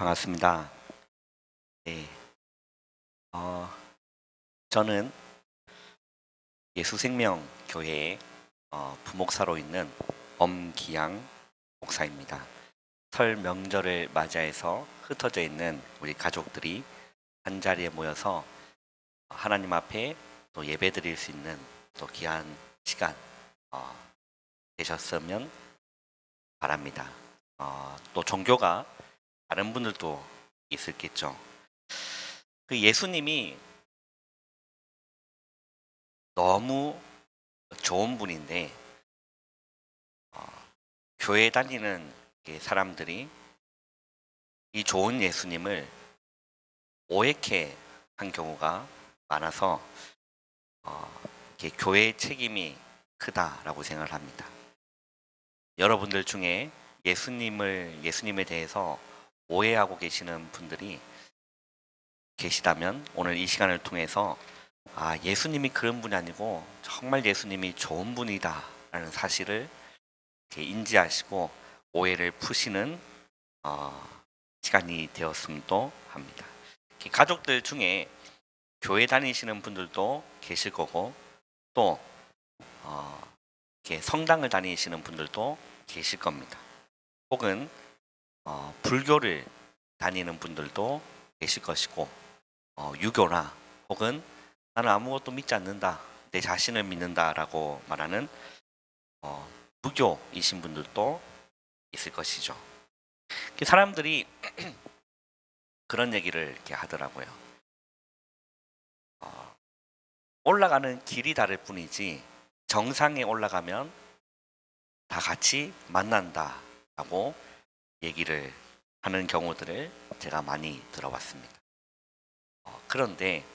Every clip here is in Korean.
반갑습니다. 네, 어, 저는 예수생명교회의 부목사로 있는 엄기양 목사입니다. 설 명절을 맞이해서 흩어져 있는 우리 가족들이 한 자리에 모여서 하나님 앞에 또 예배드릴 수 있는 또 귀한 시간 어, 되셨으면 바랍니다. 또 종교가 다른 분들도 있을겠죠. 그 예수님이 너무 좋은 분인데 어, 교회 다니는 사람들이 이 좋은 예수님을 오해케 한 경우가 많아서 교회의 책임이 크다라고 생각을 합니다. 여러분들 중에 예수님에 대해서 오해하고 계시는 분들이 계시다면 오늘 이 시간을 통해서 예수님이 그런 분이 아니고 정말 예수님이 좋은 분이다라는 사실을 이렇게 인지하시고 오해를 푸시는 시간이 되었으면 합니다. 가족들 중에 교회 다니시는 분들도 계실 거고 또 이렇게 성당을 다니시는 분들도 계실 겁니다. 혹은 불교를 다니는 분들도 계실 것이고 유교나 혹은 나는 아무것도 믿지 않는다, 내 자신을 믿는다라고 말하는 무교이신 분들도 있을 것이죠. 사람들이 그런 얘기를 이렇게 하더라고요. 올라가는 길이 다를 뿐이지 정상에 올라가면 다 같이 만난다라고 얘기를 하는 경우들을 제가 많이 들어봤습니다. 그런데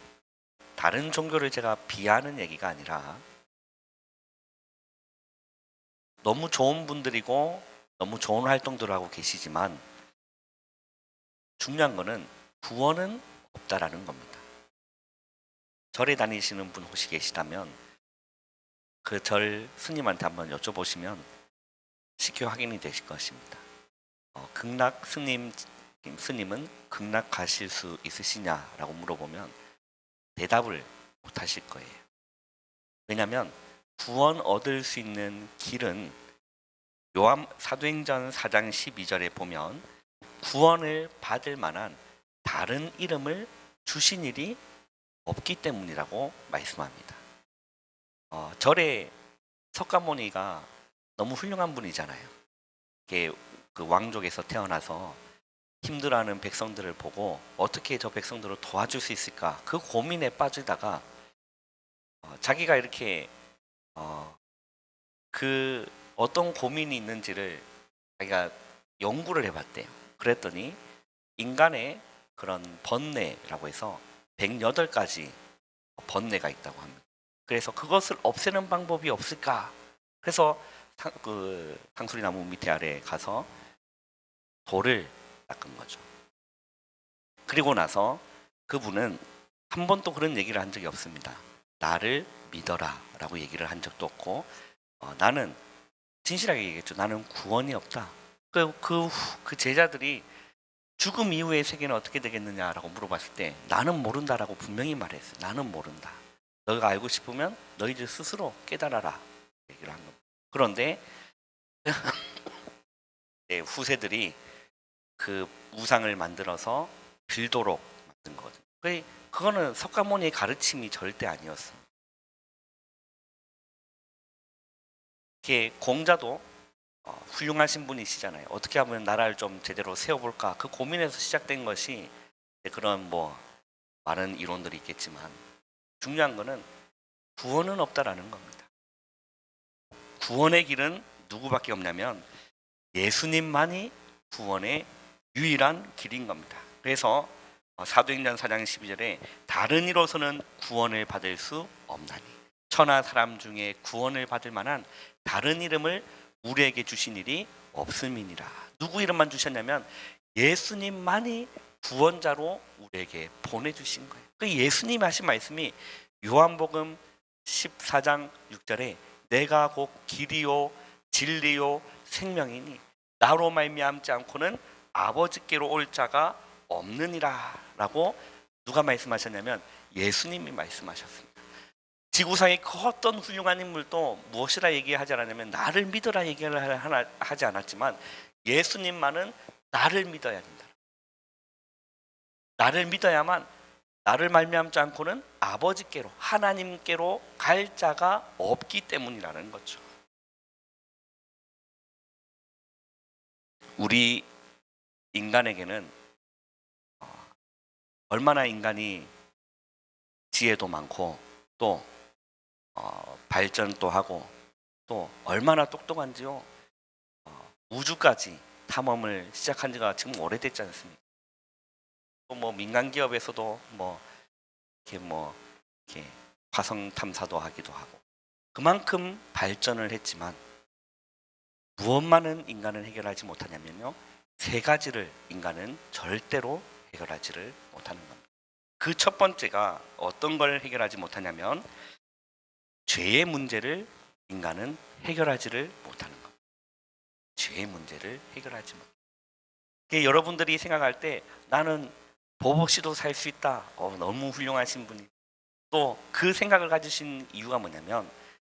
다른 종교를 제가 비하하는 얘기가 아니라 너무 좋은 분들이고 너무 좋은 활동들을 하고 계시지만 중요한 거는 구원은 없다라는 겁니다. 절에 다니시는 분 혹시 계시다면 그 절 스님한테 한번 여쭤보시면 쉽게 확인이 되실 것입니다. 극락 스님은 극락 가실 수 있으시냐라고 물어보면 대답을 못 하실 거예요. 왜냐하면 구원 얻을 수 있는 길은 사도행전 4장 12절에 보면 구원을 받을 만한 다른 이름을 주신 일이 없기 때문이라고 말씀합니다. 절에 석가모니가 너무 훌륭한 분이잖아요. 그 왕족에서 태어나서 힘들어하는 백성들을 보고 어떻게 저 백성들을 도와줄 수 있을까 그 고민에 빠지다가 자기가 이렇게 그 어떤 고민이 있는지를 자기가 연구를 해봤대요. 그랬더니 인간의 그런 번뇌라고 해서 108가지 번뇌가 있다고 합니다. 그래서 그것을 없애는 방법이 없을까? 그래서 상수리나무 밑에 아래 가서 돌을 닦은 거죠. 그리고 나서 그분은 한 번도 그런 얘기를 한 적이 없습니다. 나를 믿어라 라고 얘기를 한 적도 없고 나는 진실하게 얘기했죠. 나는 구원이 없다. 그 제자들이 죽음 이후의 세계는 어떻게 되겠느냐라고 물어봤을 때 나는 모른다라고 분명히 말했어요. 나는 모른다. 너희가 알고 싶으면 너희들 스스로 깨달아라 얘기를 한 겁니다. 그런데 후세들이 그 우상을 만들어서 빌도록 만든 거거든요. 그거는 석가모니의 가르침이 절대 아니었습니다. 이렇게 공자도 훌륭하신 분이시잖아요. 어떻게 하면 나라를 좀 제대로 세워볼까 그 고민에서 시작된 것이 그런 많은 이론들이 있겠지만 중요한 거는 구원은 없다라는 겁니다. 구원의 길은 누구밖에 없냐면 예수님만이 구원의 유일한 길인 겁니다. 그래서 사도행전 4장 12절에 다른 이로서는 구원을 받을 수 없나니 천하 사람 중에 구원을 받을 만한 다른 이름을 우리에게 주신 일이 없음이니라. 누구 이름만 주셨냐면 예수님만이 구원자로 우리에게 보내주신 거예요. 그 예수님이 하신 말씀이 요한복음 14장 6절에 내가 곧 길이요 진리요 생명이니 나로 말미암지 않고는 아버지께로 올 자가 없느니라라고 누가 말씀하셨냐면 예수님이 말씀하셨습니다. 지구상의 그 어떤 훌륭한 인물도 무엇이라 얘기하지 않았냐면 나를 믿어라 얘기를 하지 않았지만 예수님만은 나를 믿어야 된다. 나를 믿어야만 나를 말미암지 않고는 아버지께로 하나님께로 갈 자가 없기 때문이라는 거죠. 우리 인간에게는 얼마나 인간이 지혜도 많고 또 발전도 하고 또 얼마나 똑똑한지요. 우주까지 탐험을 시작한 지가 지금 오래됐지 않습니까? 또 뭐 민간 기업에서도 이렇게 화성 탐사도 하기도 하고 그만큼 발전을 했지만 무엇만은 인간은 해결하지 못하냐면요. 세 가지를 인간은 절대로 해결하지를 못하는 겁니다. 그 첫 번째가 어떤 걸 해결하지 못하냐면 죄의 문제를 인간은 해결하지를 못하는 겁니다. 죄의 문제를 해결하지 못. 여러분들이 생각할 때 나는 법 없이도 살 수 있다. 너무 훌륭하신 분이. 또 그 생각을 가지신 이유가 뭐냐면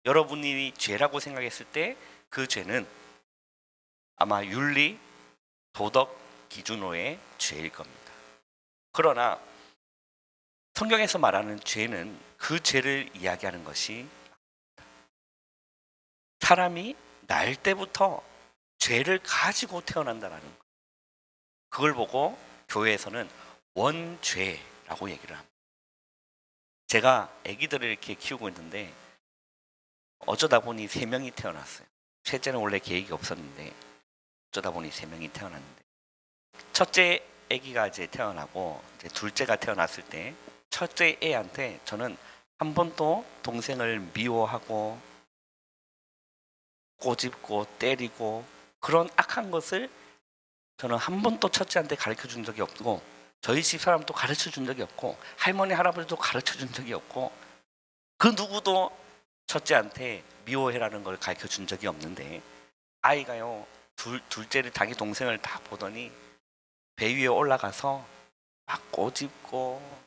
여러분이 죄라고 생각했을 때 그 죄는 아마 윤리, 도덕 기준으로의 죄일 겁니다. 그러나 성경에서 말하는 죄는 그 죄를 이야기하는 것이 사람이 날 때부터 죄를 가지고 태어난다는 거예요. 그걸 보고 교회에서는 원죄라고 얘기를 합니다. 제가 아기들을 이렇게 키우고 있는데 어쩌다 보니 3명이 태어났어요. 셋째는 원래 계획이 없었는데 어쩌다 보니 3명이 태어났는데 첫째 아기가 이제 태어나고 이제 둘째가 태어났을 때 첫째 애한테 저는 한 번도 동생을 미워하고 꼬집고 때리고 그런 악한 것을 저는 한 번도 첫째한테 가르쳐 준 적이 없고 저희 집 사람도 가르쳐 준 적이 없고 할머니 할아버지도 가르쳐 준 적이 없고 그 누구도 첫째한테 미워해라는 걸 가르쳐 준 적이 없는데 아이가요 둘째를 자기 동생을 다 보더니 배 위에 올라가서 막 꼬집고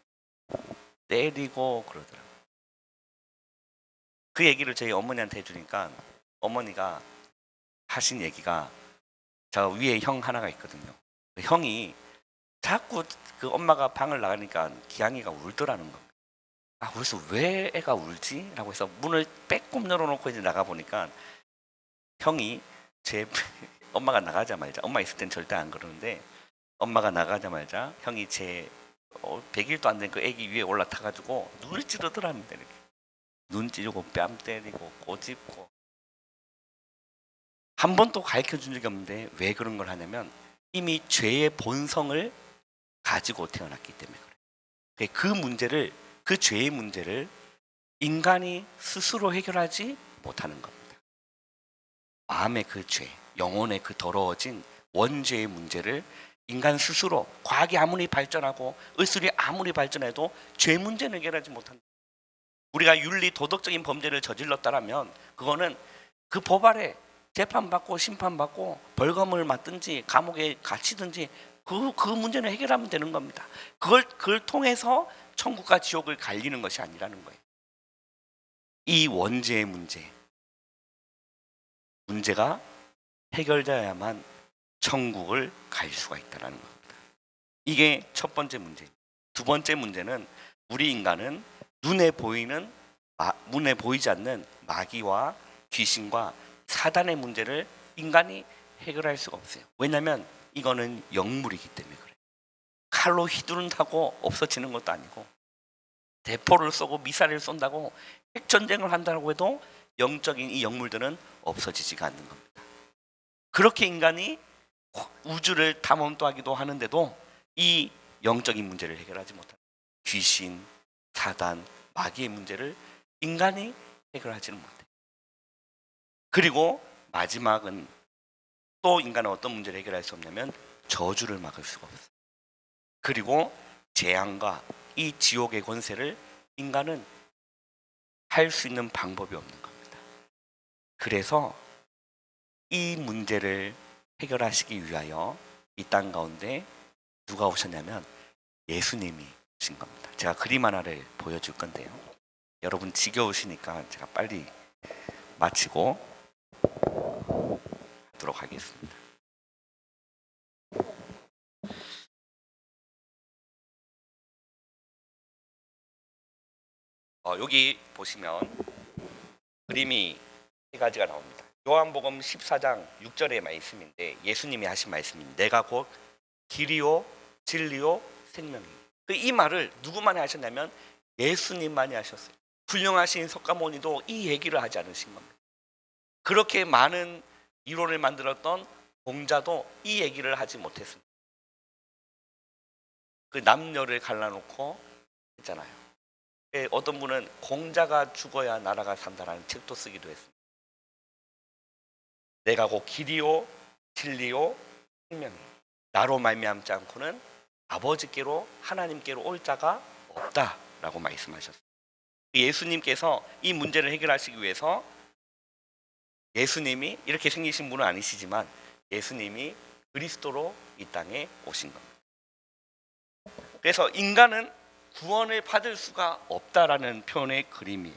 때리고 그러더라고요. 그 얘기를 저희 어머니한테 해주니까 어머니가 하신 얘기가 저 위에 형 하나가 있거든요. 그 형이 자꾸 그 엄마가 방을 나가니까 기양이가 울더라는 겁니다. 그래서 왜 애가 울지? 라고 해서 문을 빼꼼 열어놓고 이제 나가보니까 형이 제 엄마가 나가자마자 엄마 있을 땐 절대 안 그러는데 엄마가 나가자마자 형이 제 100일도 안 된 그 애기 위에 올라타가지고 눈을 찌르더랍니다. 이렇게. 눈 찌르고 뺨 때리고 꼬집고 한 번도 가르쳐 준 적이 없는데 왜 그런 걸 하냐면 이미 죄의 본성을 가지고 태어났기 때문에 그래요. 그 문제를 그 죄의 문제를 인간이 스스로 해결하지 못하는 겁니다. 마음의 그 죄, 영혼의 그 더러워진 원죄의 문제를 인간 스스로 과학이 아무리 발전하고 의술이 아무리 발전해도 죄 문제는 해결하지 못한다. 우리가 윤리 도덕적인 범죄를 저질렀다라면 그거는 그 법 아래 재판받고 심판받고 벌금을 맞든지 감옥에 갇히든지 그 문제는 해결하면 되는 겁니다. 그걸 통해서 천국과 지옥을 갈리는 것이 아니라는 거예요. 이 원죄의 문제가 해결되어야만 천국을 갈 수가 있다는 겁니다. 이게 첫 번째 문제입니다. 두 번째 문제는 우리 인간은 눈에 보이지 않는 마귀와 귀신과 사단의 문제를 인간이 해결할 수가 없어요. 왜냐하면 이거는 영물이기 때문에 그래요. 칼로 휘두른다고 없어지는 것도 아니고 대포를 쏘고 미사일을 쏜다고 핵전쟁을 한다고 해도 영적인 이 영물들은 없어지지가 않는 겁니다. 그렇게 인간이 우주를 탐험도 하기도 하는데도 이 영적인 문제를 해결하지 못하는 귀신, 사단, 마귀의 문제를 인간이 해결하지는 못해요. 그리고 마지막은 또 인간은 어떤 문제를 해결할 수 없냐면 저주를 막을 수가 없어요. 그리고 재앙과 이 지옥의 권세를 인간은 할 수 있는 방법이 없는 겁니다. 그래서 이 문제를 해결하시기 위하여 이 땅 가운데 누가 오셨냐면 예수님이 오신 겁니다. 제가 그림 하나를 보여줄 건데요. 여러분 지겨우시니까 제가 빨리 마치고 하도록 하겠습니다. 여기 보시면 그림이 세 가지가 나옵니다. 요한복음 14장 6절의 말씀인데 예수님이 하신 말씀입니다. 내가 곧 길이요 진리요 생명이에요. 이 말을 누구만이 하셨냐면 예수님만이 하셨어요. 훌륭하신 석가모니도 이 얘기를 하지 않으신 겁니다. 그렇게 많은 이론을 만들었던 공자도 이 얘기를 하지 못했습니다. 그 남녀를 갈라놓고 했잖아요. 어떤 분은 공자가 죽어야 나라가 산다라는 책도 쓰기도 했습니다. 내가 곧 길이요 진리요 생명이에요. 나로 말미암지 않고는 아버지께로 하나님께로 올 자가 없다라고 말씀하셨어요. 예수님께서 이 문제를 해결하시기 위해서 예수님이 이렇게 생기신 분은 아니시지만 예수님이 그리스도로 이 땅에 오신 겁니다. 그래서 인간은 구원을 받을 수가 없다라는 표현의 그림이에요.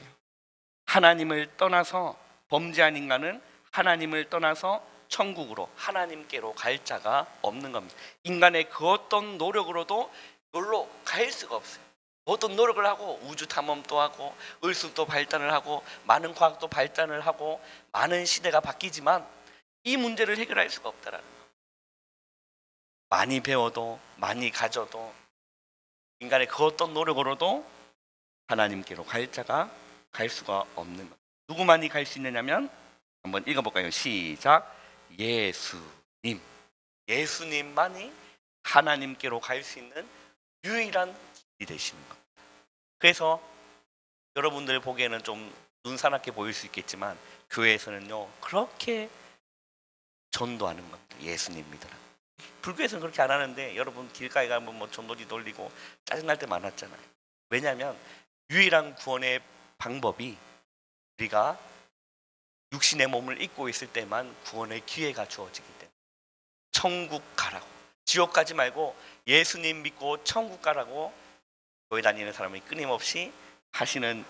하나님을 떠나서 범죄한 인간은 하나님을 떠나서 천국으로 하나님께로 갈 자가 없는 겁니다. 인간의 그 어떤 노력으로도 여기로 갈 수가 없어요. 어떤 노력을 하고 우주 탐험도 하고 의술도 발달을 하고 많은 과학도 발달을 하고 많은 시대가 바뀌지만 이 문제를 해결할 수가 없다라는 거예요. 많이 배워도 많이 가져도 인간의 그 어떤 노력으로도 하나님께로 갈 자가 갈 수가 없는 겁니다. 누구만이 갈 수 있느냐면 한번 읽어볼까요? 시작. 예수님. 예수님만이 하나님께로 갈 수 있는 유일한 길이 되시는 겁니다. 그래서 여러분들 보기에는 좀 눈사납게 보일 수 있겠지만 교회에서는요 그렇게 전도하는 겁니다. 예수님 믿으라. 불교에서는 그렇게 안 하는데 여러분 길가에 가면 뭐 전도지 돌리고 짜증날 때 많았잖아요. 왜냐하면 유일한 구원의 방법이 우리가 육신의 몸을 입고 있을 때만 구원의 기회가 주어지기 때문에 천국 가라고, 지옥 가지 말고 예수님 믿고 천국 가라고 교회 다니는 사람이 끊임없이 하시는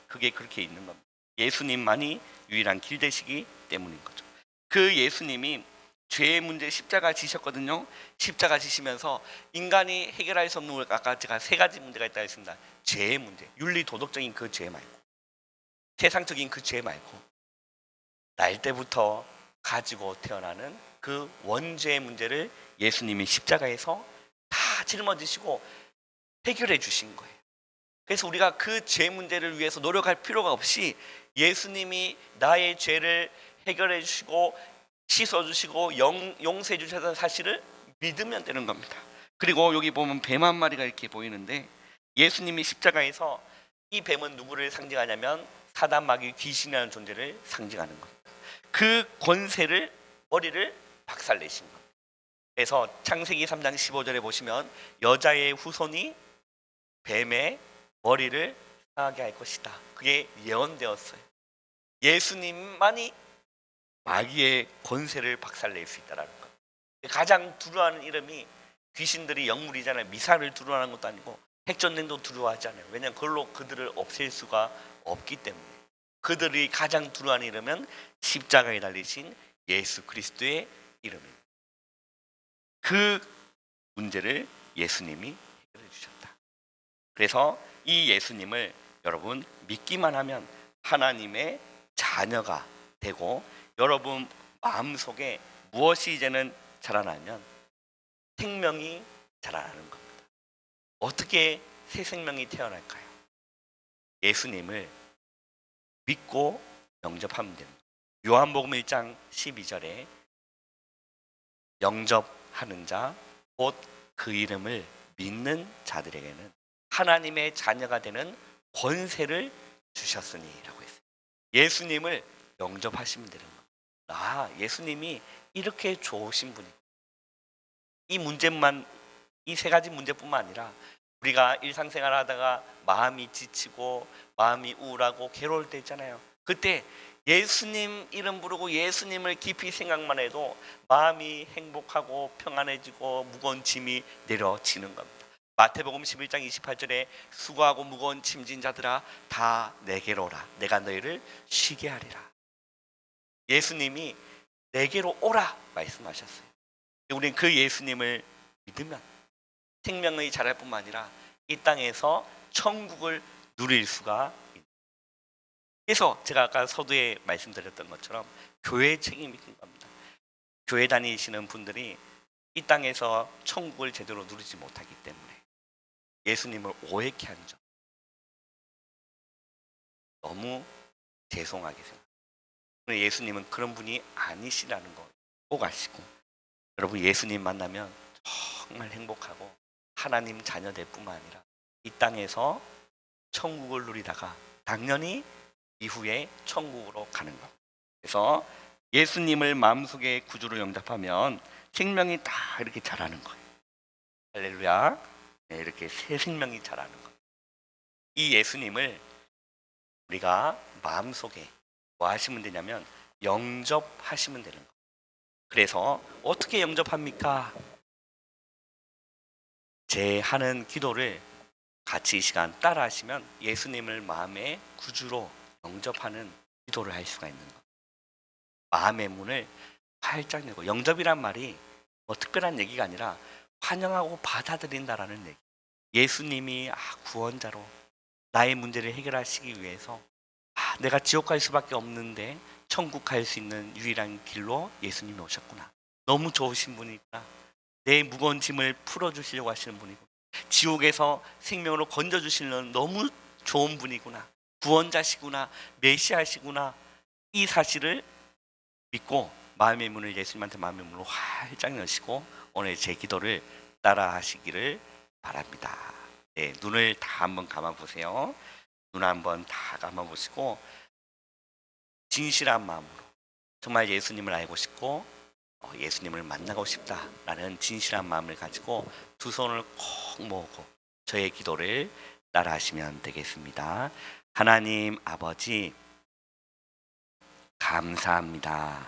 그게 그렇게 있는 겁니다. 예수님만이 유일한 길 되시기 때문인 거죠. 그 예수님이 죄의 문제 십자가 지셨거든요. 십자가 지시면서 인간이 해결할 수 없는 아까 제가 세 가지 문제가 있다고 했습니다. 죄의 문제, 윤리 도덕적인 그 죄 말고 세상적인 그 죄 말고 날 때부터 가지고 태어나는 그 원죄의 문제를 예수님이 십자가에서 다 짊어지시고 해결해 주신 거예요. 그래서 우리가 그 죄 문제를 위해서 노력할 필요가 없이 예수님이 나의 죄를 해결해 주시고 씻어주시고 용서해 주셨다는 사실을 믿으면 되는 겁니다. 그리고 여기 보면 뱀 한 마리가 이렇게 보이는데 예수님이 십자가에서 이 뱀은 누구를 상징하냐면 사단 마귀 귀신이라는 존재를 상징하는 겁니다. 그 권세를 머리를 박살내신 겁니다. 그래서 창세기 3장 15절에 보시면 여자의 후손이 뱀의 머리를 상하게 할 것이다. 그게 예언되었어요. 예수님만이 마귀의 권세를 박살낼 수 있다는 것. 가장 두려워하는 이름이 귀신들이 영물이잖아요. 미사를 두려워하는 것도 아니고 핵전쟁도 두려워하잖아요. 왜냐하면 그걸로 그들을 없앨 수가 없기 때문에. 그들이 가장 두려워하는 이름은 십자가에 달리신 예수 그리스도의 이름입니다. 그 문제를 예수님이 해결해 주셨다. 그래서 이 예수님을 여러분 믿기만 하면 하나님의 자녀가 되고 여러분 마음속에 무엇이 이제는 자라나면 생명이 자라나는 겁니다. 어떻게 새 생명이 태어날까요? 예수님을 믿고 영접하면 됩니다. 요한복음 1장 12절에 영접하는 자 곧 그 이름을 믿는 자들에게는 하나님의 자녀가 되는 권세를 주셨으니 라고 했어요. 예수님을 영접하시면 되는 겁니다. 예수님이 이렇게 좋으신 분이 이 문제만 이 세 가지 문제뿐만 아니라 우리가 일상생활 하다가 마음이 지치고 마음이 우울하고 괴로울 때 있잖아요. 그때 예수님 이름 부르고 예수님을 깊이 생각만 해도 마음이 행복하고 평안해지고 무거운 짐이 내려지는 겁니다. 마태복음 11장 28절에 수고하고 무거운 짐진 자들아 다 내게로 오라 내가 너희를 쉬게 하리라. 예수님이 내게로 오라 말씀하셨어요. 우리는 그 예수님을 믿으면 생명의 자랄 뿐만 아니라 이 땅에서 천국을 누릴 수가 있습니다. 그래서 제가 아까 서두에 말씀드렸던 것처럼 교회의 책임이 큰 겁니다. 교회 다니시는 분들이 이 땅에서 천국을 제대로 누리지 못하기 때문에 예수님을 오해케 한 점 너무 죄송하게 생각합니다. 예수님은 그런 분이 아니시라는 거 꼭 아시고 여러분 예수님 만나면 정말 행복하고 하나님 자녀될 뿐만 아니라 이 땅에서 천국을 누리다가 당연히 이후에 천국으로 가는 것. 그래서 예수님을 마음속에 구주로 영접하면 생명이 다 이렇게 자라는 거예요. 할렐루야. 네, 이렇게 새 생명이 자라는 거예요. 이 예수님을 우리가 마음속에 뭐 하시면 되냐면 영접하시면 되는 거예요. 그래서 어떻게 영접합니까? 제 하는 기도를 같이 이 시간 따라 하시면 예수님을 마음의 구주로 영접하는 기도를 할 수가 있는 거예요. 마음의 문을 활짝 열고, 영접이란 말이 뭐 특별한 얘기가 아니라 환영하고 받아들인다라는 얘기. 예수님이 구원자로 나의 문제를 해결하시기 위해서 내가 지옥 갈 수밖에 없는데 천국 갈 수 있는 유일한 길로 예수님이 오셨구나. 너무 좋으신 분이구나. 내 무거운 짐을 풀어주시려고 하시는 분이구나. 지옥에서 생명으로 건져주시는 너무 좋은 분이구나. 구원자시구나. 메시아시구나. 이 사실을 믿고 마음의 문을 예수님한테 마음의 문을 활짝 여시고 오늘 제 기도를 따라 하시기를 바랍니다. 네, 눈을 다 한번 감아보세요. 눈 한번 다 감아보시고 진실한 마음으로 정말 예수님을 알고 싶고 예수님을 만나고 싶다라는 진실한 마음을 가지고 두 손을 꼭 모으고 저의 기도를 따라 하시면 되겠습니다. 하나님 아버지 감사합니다.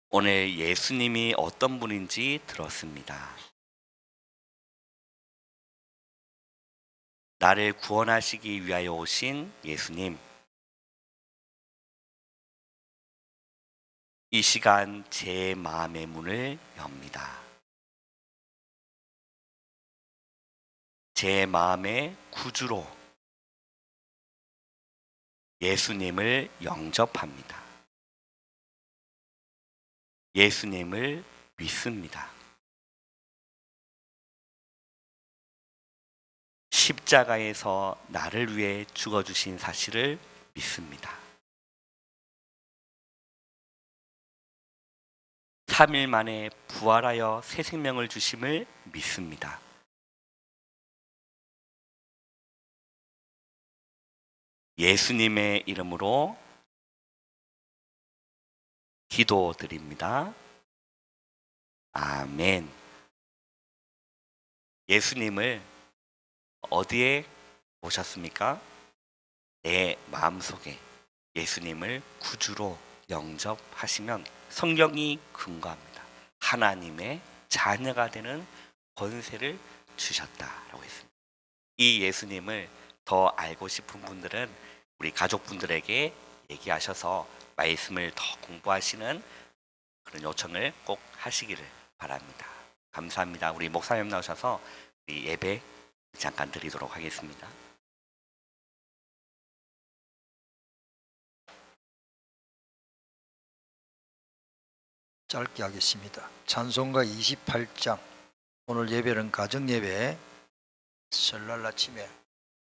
오늘 예수님이 어떤 분인지 들었습니다. 나를 구원하시기 위하여 오신 예수님, 이 시간 제 마음의 문을 엽니다. 제 마음의 구주로 예수님을 영접합니다. 예수님을 믿습니다. 십자가에서 나를 위해 죽어주신 사실을 믿습니다. 3일 만에 부활하여 새 생명을 주심을 믿습니다. 예수님의 이름으로 기도드립니다. 아멘. 예수님을 어디에 모셨습니까? 내 마음속에 예수님을 구주로 영접하시면 성경이 근거합니다. 하나님의 자녀가 되는 권세를 주셨다라고 했습니다. 이 예수님을 더 알고 싶은 분들은 우리 가족분들에게 얘기하셔서 말씀을 더 공부하시는 그런 요청을 꼭 하시기를 바랍니다. 감사합니다. 우리 목사님 나오셔서 우리 예배 잠깐 드리도록 하겠습니다. 짧게 하겠습니다. 찬송가 28장. 오늘 예배는 가정예배. 설날 아침에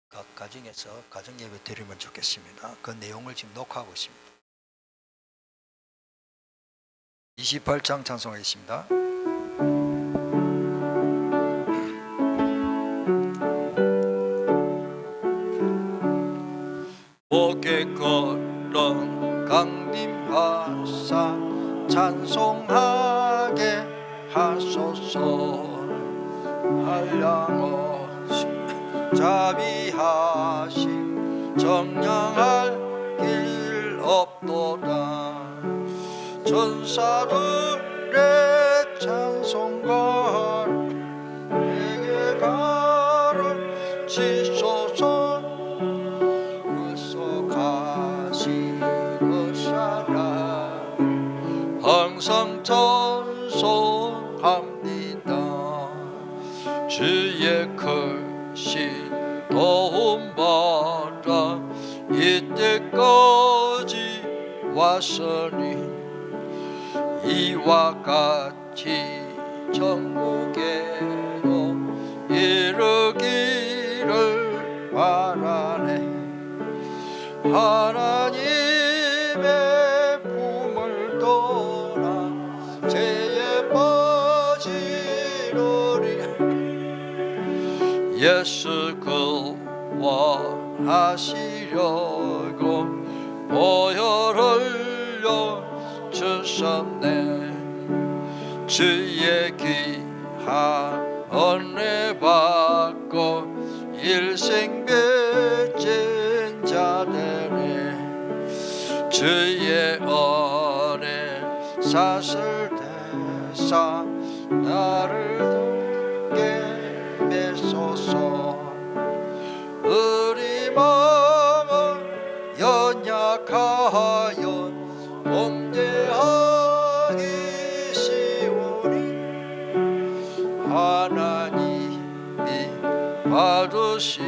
각 가정에서 가정예배 드리면 좋겠습니다. 그 내용을 지금 녹화하고 있습니다. 28장 찬송하겠습니다. 목에 걸은 강림하사 찬송하게 하소서. 한량없이 자비하심 정량할 길 전사들의 찬송가 내게 가르치소서. 그속하시고 살아 항상 찬송합니다. 주의 크신 도움 받아 이때까지 왔으니 이와 같이 천국에도 이르기를 바라네. 하나님의 품을 떠나 죄에 빠지노니 예수 구원하시려고 보혈을 흘려 주셨네. 주의 귀한 은혜 받고 일생 빚진 자 되네. 주의 은혜 사슬 대사 나를 돕게 메소서. 우리 마음은 연약하여 범죄하기 쉬우니 하나님이 받으시고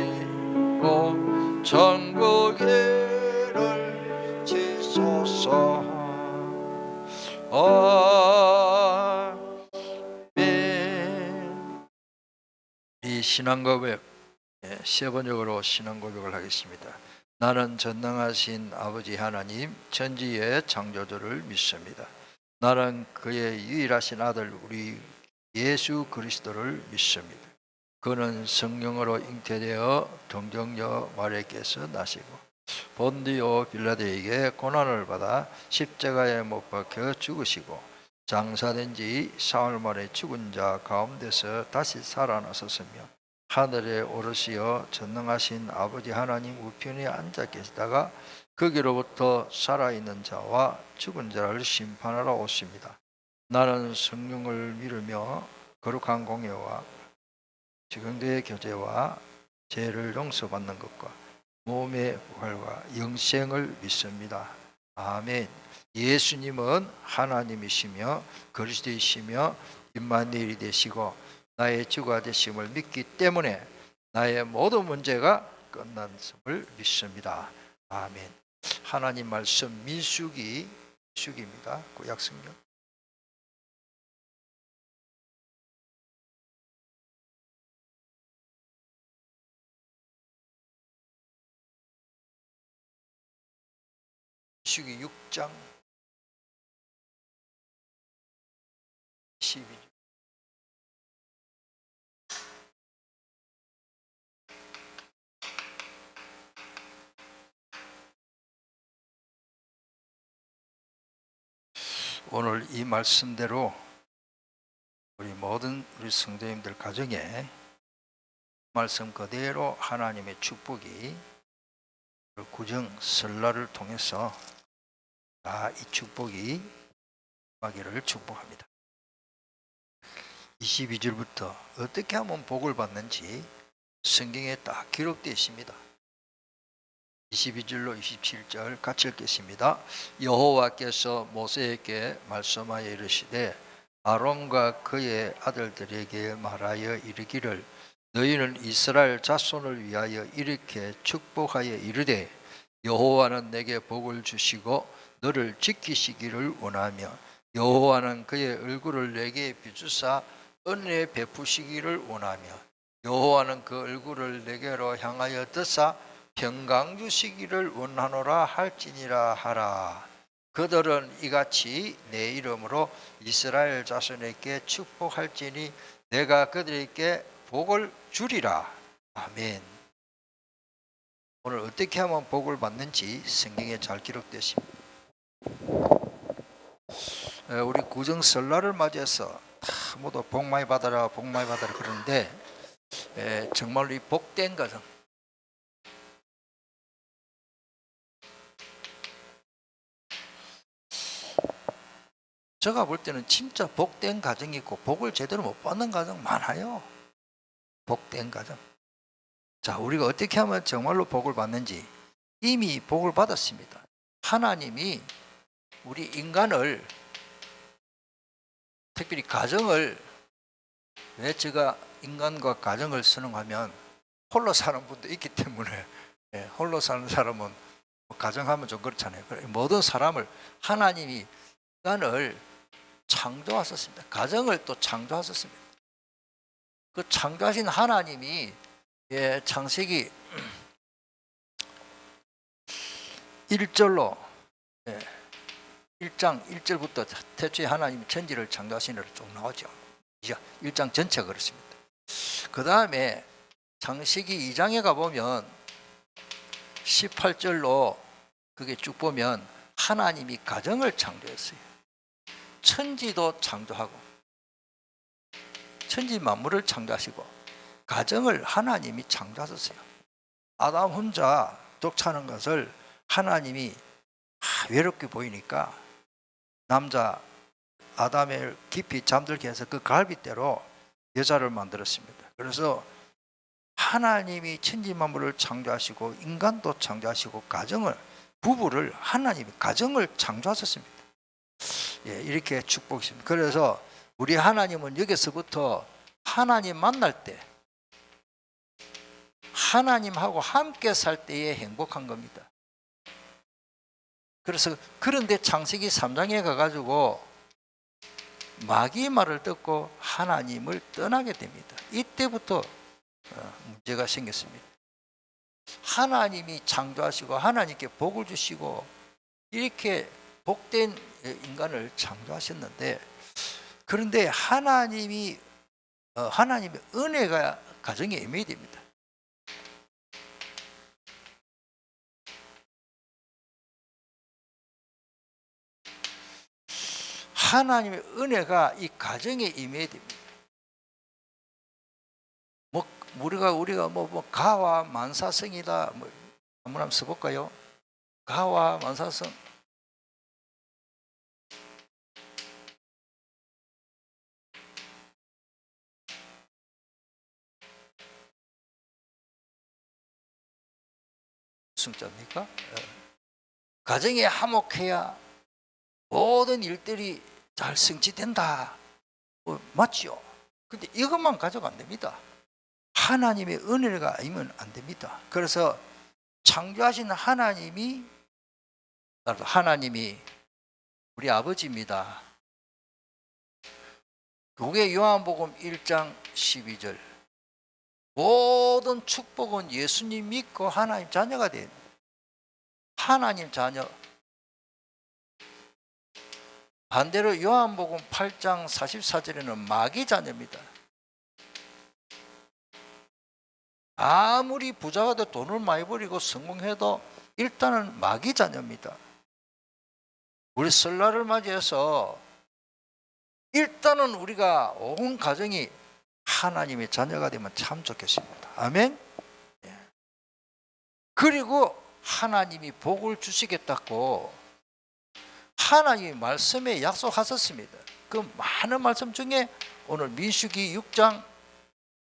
천국에를 지소서. 아멘. 이 신앙고백 세 번역으로 신앙고백을 하겠습니다. 나는 전능하신 아버지 하나님 천지의 창조주를 믿습니다. 나는 그의 유일하신 아들 우리 예수 그리스도를 믿습니다. 그는 성령으로 잉태되어 동정녀 마리아께서 나시고 본디오 빌라도에게 고난을 받아 십자가에 못 박혀 죽으시고 장사된 지 사흘 만에 죽은 자 가운데서 다시 살아나셨으며 하늘에 오르시어 전능하신 아버지 하나님 우편에 앉아 계시다가 거기로부터 살아있는 자와 죽은 자를 심판하러 오십니다. 나는 성령을 믿으며 거룩한 공예와 지경대의 교제와 죄를 용서받는 것과 몸의 부활과 영생을 믿습니다. 아멘. 예수님은 하나님이시며 그리스도이시며 임마누엘이 되시고 나의 주가 되심을 믿기 때문에 나의 모든 문제가 끝났음을 믿습니다. 아멘. 하나님 말씀 민수기입니다. 구약성경. 민수기 6장 12절. 오늘 이 말씀대로 우리 모든 우리 성도님들 가정에 말씀 그대로 하나님의 축복이 구정 설날을 통해서 다 이 축복이 임하기를 축복합니다. 22절부터 어떻게 하면 복을 받는지 성경에 딱 기록되어 있습니다. 22절로 27절 같이 읽겠습니다. 여호와께서 모세에게 말씀하여 이르시되 아론과 그의 아들들에게 말하여 이르기를 너희는 이스라엘 자손을 위하여 이렇게 축복하여 이르되 여호와는 내게 복을 주시고 너를 지키시기를 원하며 여호와는 그의 얼굴을 내게 비추사 은혜 베푸시기를 원하며 여호와는 그 얼굴을 내게로 향하여 드사 평강 주시기를 원하노라 할지니라 하라. 그들은 이같이 내 이름으로 이스라엘 자손에게 축복할지니 내가 그들에게 복을 주리라. 아멘. 오늘 어떻게 하면 복을 받는지 성경에 잘 기록되십니다. 우리 구정 설날을 맞이해서 다 모두 복 많이 받아라 복 많이 받아라 그러는데 정말로 이 복된 것은 제가 볼 때는 진짜 복된 가정이 있고 복을 제대로 못 받는 가정 많아요. 복된 가정. 자, 우리가 어떻게 하면 정말로 복을 받는지 이미 복을 받았습니다. 하나님이 우리 인간을, 특별히 가정을, 왜 제가 인간과 가정을 선언하면 홀로 사는 분도 있기 때문에, 홀로 사는 사람은 가정하면 좀 그렇잖아요. 모든 사람을 하나님이 인간을 창조하셨습니다. 가정을 또 창조하셨습니다. 그 창조하신 하나님이 창세기 1절로 1장 1절부터 태초에 하나님이 천지를 창조하시는 대로 쭉 나오죠. 1장 전체가 그렇습니다. 그 다음에 창세기 2장에 가보면 18절로 그게 쭉 보면 하나님이 가정을 창조했어요. 천지도 창조하고 천지 만물을 창조하시고 가정을 하나님이 창조하셨어요. 아담 혼자 독차는 것을 하나님이 외롭게 보이니까 남자 아담을 깊이 잠들게 해서 그 갈빗대로 여자를 만들었습니다. 그래서 하나님이 천지 만물을 창조하시고 인간도 창조하시고 가정을, 부부를 하나님이 가정을 창조하셨습니다. 이렇게 축복했습니다. 그래서 우리 하나님은 여기서부터 하나님 만날 때, 하나님하고 함께 살 때에 행복한 겁니다. 그래서 그런데 창세기 3장에 가가지고 마귀의 말을 듣고 하나님을 떠나게 됩니다. 이때부터 문제가 생겼습니다. 하나님이 창조하시고 하나님께 복을 주시고 이렇게 복된 인간을 창조하셨는데, 그런데 하나님의 은혜가 가정에 임해야 됩니다. 하나님의 은혜가 이 가정에 임해야 됩니다. 우리가 가와 만사성이다. 한번 써볼까요? 가와 만사성. 무슨 자입니까? 가정에 화목해야 모든 일들이 잘 성취된다. 맞죠? 근데 이것만 가져가 안 됩니다. 하나님의 은혜가 아니면 안 됩니다. 그래서 창조하신 하나님이 우리 아버지입니다. 그게 요한복음 1장 12절. 모든 축복은 예수님 믿고 하나님 자녀가 된, 하나님 자녀. 반대로 요한복음 8장 44절에는 마귀 자녀입니다. 아무리 부자가 돼 돈을 많이 벌이고 성공해도 일단은 마귀 자녀입니다. 우리 설날을 맞이해서 일단은 우리가 온 가정이 하나님의 자녀가 되면 참 좋겠습니다. 아멘. 그리고 하나님이 복을 주시겠다고 하나님이 말씀에 약속하셨습니다. 그 많은 말씀 중에 오늘 민수기 6장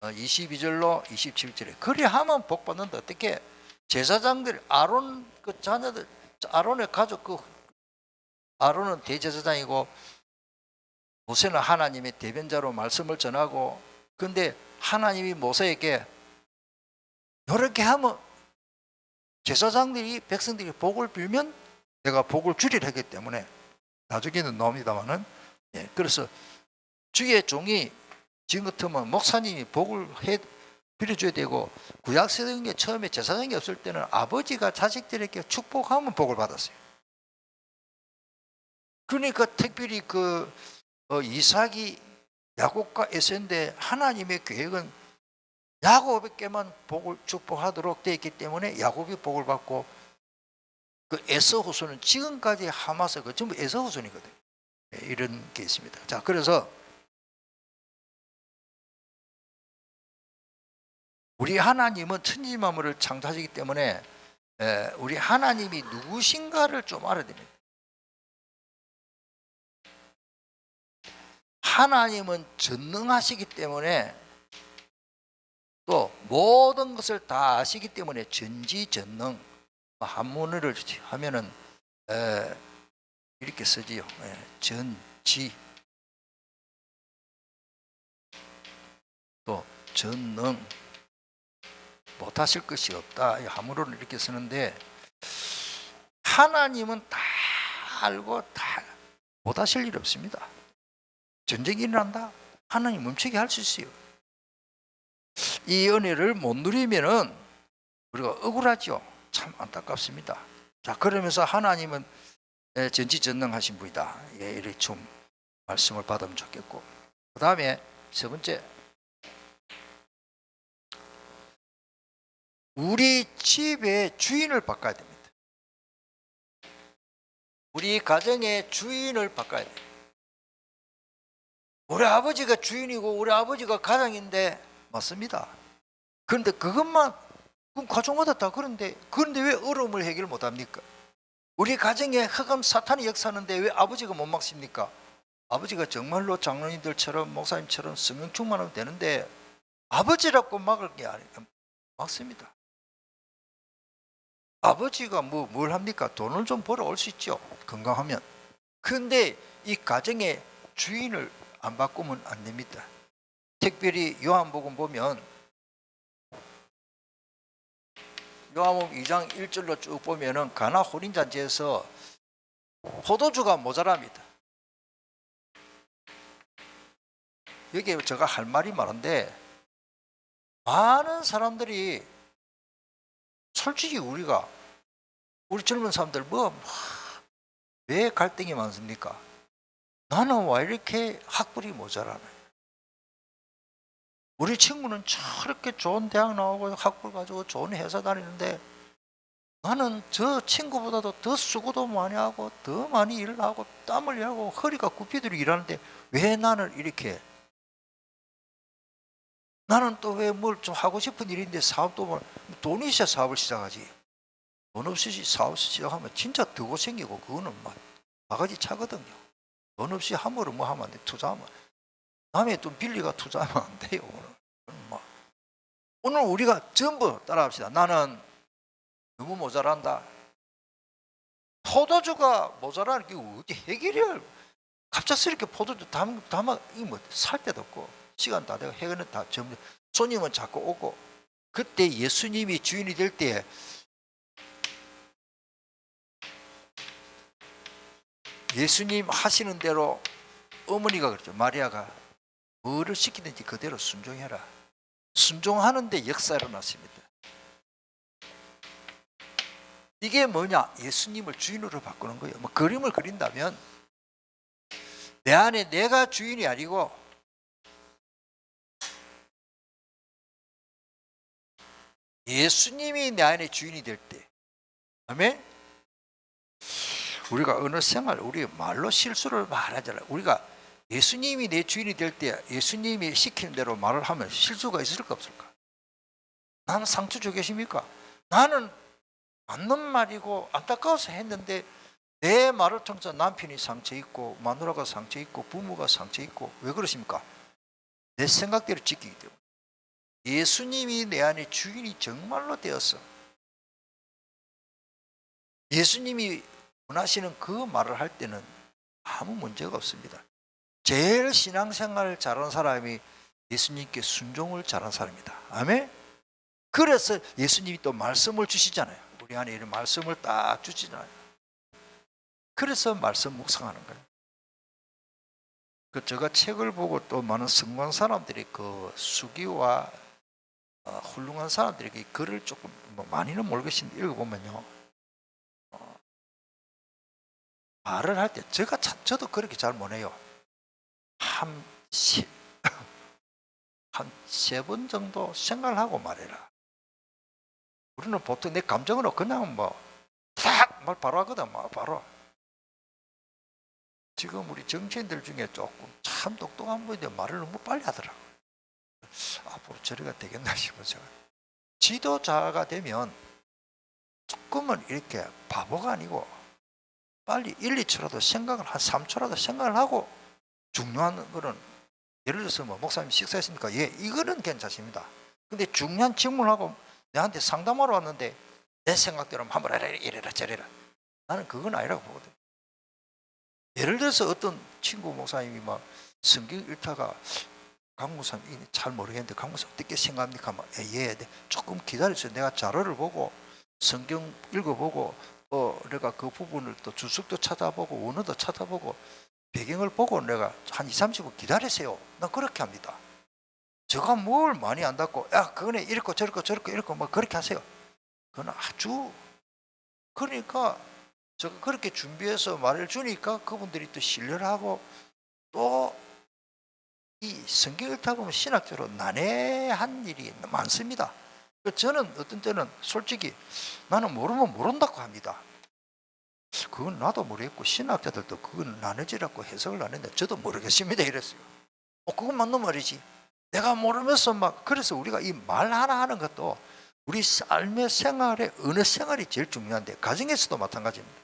22절로 27절에 그리하면 복 받는다. 어떻게? 제사장들, 아론 그 자녀들, 아론의 가족, 아론은 대제사장이고 모세는 하나님의 대변자로 말씀을 전하고, 근데 하나님이 모세에게 이렇게 하면 제사장들이, 백성들이 복을 빌면 내가 복을 주리라 했기 때문에, 나중에는 나옵니다만은, 그래서 주의 종이 지금 같으면 목사님이 복을 빌어줘야 되고, 구약세대에 처음에 제사장이 없을 때는 아버지가 자식들에게 축복하면 복을 받았어요. 그러니까 특별히 이삭이 야곱과 에서인데 하나님의 계획은 야곱에게만 복을 축복하도록 되어 있기 때문에 야곱이 복을 받고, 그 에서 후손은 지금까지 하마스 전부 에서 후손이거든요. 이런 게 있습니다. 자, 그래서 우리 하나님은 천지 만물을 창조하시기 때문에 우리 하나님이 누구신가를 좀 알아야 됩니다. 하나님은 전능하시기 때문에 또 모든 것을 다 아시기 때문에 전지전능. 한문어를 하면은 이렇게 쓰지요. 전지 또 전능, 못하실 것이 없다. 한문어를 이렇게 쓰는데 하나님은 다 알고 다 못하실 일이 없습니다. 전쟁이 일어난다. 하나님 멈추게 할 수 있어요. 이 은혜를 못 누리면은 우리가 억울하죠. 참 안타깝습니다. 자, 그러면서 하나님은 전지전능하신 분이다. 이렇게 좀 말씀을 받으면 좋겠고, 그 다음에 세 번째, 우리 집의 주인을 바꿔야 됩니다. 우리 가정의 주인을 바꿔야 돼요. 우리 아버지가 주인이고 우리 아버지가 가장인데 맞습니다. 그런데 그것만 그럼 가정마다 다 그런데 왜 어려움을 해결 못합니까? 우리 가정에 흑암 사탄이 역사하는데 왜 아버지가 못 막습니까? 아버지가 정말로 장로님들처럼 목사님처럼 성령 충만하면 되는데 아버지라고 막을 게 아니라 막습니다. 아버지가 뭘 합니까? 돈을 좀 벌어올 수 있죠, 건강하면. 그런데 이 가정의 주인을 안 바꾸면 안 됩니다. 특별히 요한복음 보면 요한복음 2장 1절로 쭉 보면은 가나 혼인잔치에서 포도주가 모자랍니다. 여기에 제가 할 말이 많은데 많은 사람들이 솔직히 우리 젊은 사람들 왜 갈등이 많습니까? 나는 왜 이렇게 학벌이 모자라나? 우리 친구는 저렇게 좋은 대학 나오고 학벌 가지고 좋은 회사 다니는데 나는 저 친구보다도 더 수고도 많이 하고 더 많이 일을 하고 땀을 흘리고 허리가 굽히도록 일하는데 왜 나는 이렇게, 나는 또 왜 뭘 좀 하고 싶은 일인데 사업도 돈이 있어야 사업을 시작하지. 돈 없이 사업을 시작하면 진짜 더 고생이고 그거는 막 바가지 차거든요. 돈 없이 함부로 뭐 하면 안 돼. 투자하면 남의 돈 빌리가 투자하면 안 돼요. 오늘 우리가 전부 따라합시다. 나는 너무 모자란다. 포도주가 모자라는 게 어디 해결이야? 갑작스럽게 포도주 담아 살 데도 없고 시간 다 되고 해결은 다 전부 손님은 자꾸 오고, 그때 예수님이 주인이 될 때 예수님 하시는 대로 어머니가 그랬죠. 마리아가 뭐를 시키든지 그대로 순종해라. 순종하는데 역사가 일어났습니다. 이게 뭐냐? 예수님을 주인으로 바꾸는 거예요. 그림을 그린다면 내 안에 내가 주인이 아니고 예수님이 내 안에 주인이 될 때, 아멘? 우리가 어느 생활, 우리 말로 실수를 말하잖아요. 우리가 예수님이 내 주인이 될 때 예수님이 시키는 대로 말을 하면 실수가 있을까 없을까? 나는 상처 주 계십니까? 나는 맞는 말이고 안타까워서 했는데 내 말을 통해서 남편이 상처 있고 마누라가 상처 있고 부모가 상처 있고, 왜 그러십니까? 내 생각대로 지키기 때문에. 예수님이 내 안에 주인이 정말로 되었어. 예수님이 원하시는 그 말을 할 때는 아무 문제가 없습니다. 제일 신앙생활을 잘하는 사람이 예수님께 순종을 잘한 사람입니다. 아멘? 그래서 예수님이 또 말씀을 주시잖아요. 우리 안에 이런 말씀을 딱 주시잖아요. 그래서 말씀 묵상하는 거예요. 제가 책을 보고 또 많은 성공한 사람들이 그 수기와 훌륭한 사람들이 글을 조금 많이는 모르겠는데 읽어보면요, 말을 할 때 저도 그렇게 잘 못해요. 한 세 번 정도 생각을 하고 말해라. 우리는 보통 내 감정으로 그냥 딱 말 바로 하거든. 바로. 지금 우리 정치인들 중에 조금 참 똑똑한 분인데 말을 너무 빨리 하더라고요. 앞으로 저래가 되겠나 싶어서. 지도자가 되면 조금은 이렇게 바보가 아니고 빨리 1, 2초라도 생각을, 한 3초라도 생각을 하고 중요한 거는 예를 들어서 뭐 목사님 식사했습니까? 예, 이거는 괜찮습니다. 근데 중요한 질문하고 내한테 상담하러 왔는데 내 생각대로 한번 해라 이래라 저래라, 나는 그건 아니라고 보거든. 예를 들어서 어떤 친구 목사님이 막 성경 읽다가 강 목사님 잘 모르겠는데 강 목사님 어떻게 생각합니까? 막 예, 조금 기다려서 내가 자료를 보고 성경 읽어보고 또 내가 그 부분을 또 주석도 찾아보고 원어도 찾아보고 배경을 보고 내가 한 2, 30분 기다리세요. 나 그렇게 합니다. 제가 뭘 많이 안다고 야 그거네 이렇고 저렇고 저렇고 이렇고 뭐 그렇게 하세요. 그건 아주, 그러니까 제가 그렇게 준비해서 말을 주니까 그분들이 또 신뢰를 하고 또 이 성경 읽다 보면 신학적으로 난해한 일이 많습니다. 저는 어떤 때는 솔직히 나는 모르면 모른다고 합니다. 그건 나도 모르겠고 신학자들도 그건 나눠지라고 해석을 안 했는데 저도 모르겠습니다 이랬어요. 그건 맞는 말이지. 내가 모르면서 막, 그래서 우리가 이 말 하나 하는 것도 우리 삶의 생활에 어느 생활이 제일 중요한데 가정에서도 마찬가지입니다.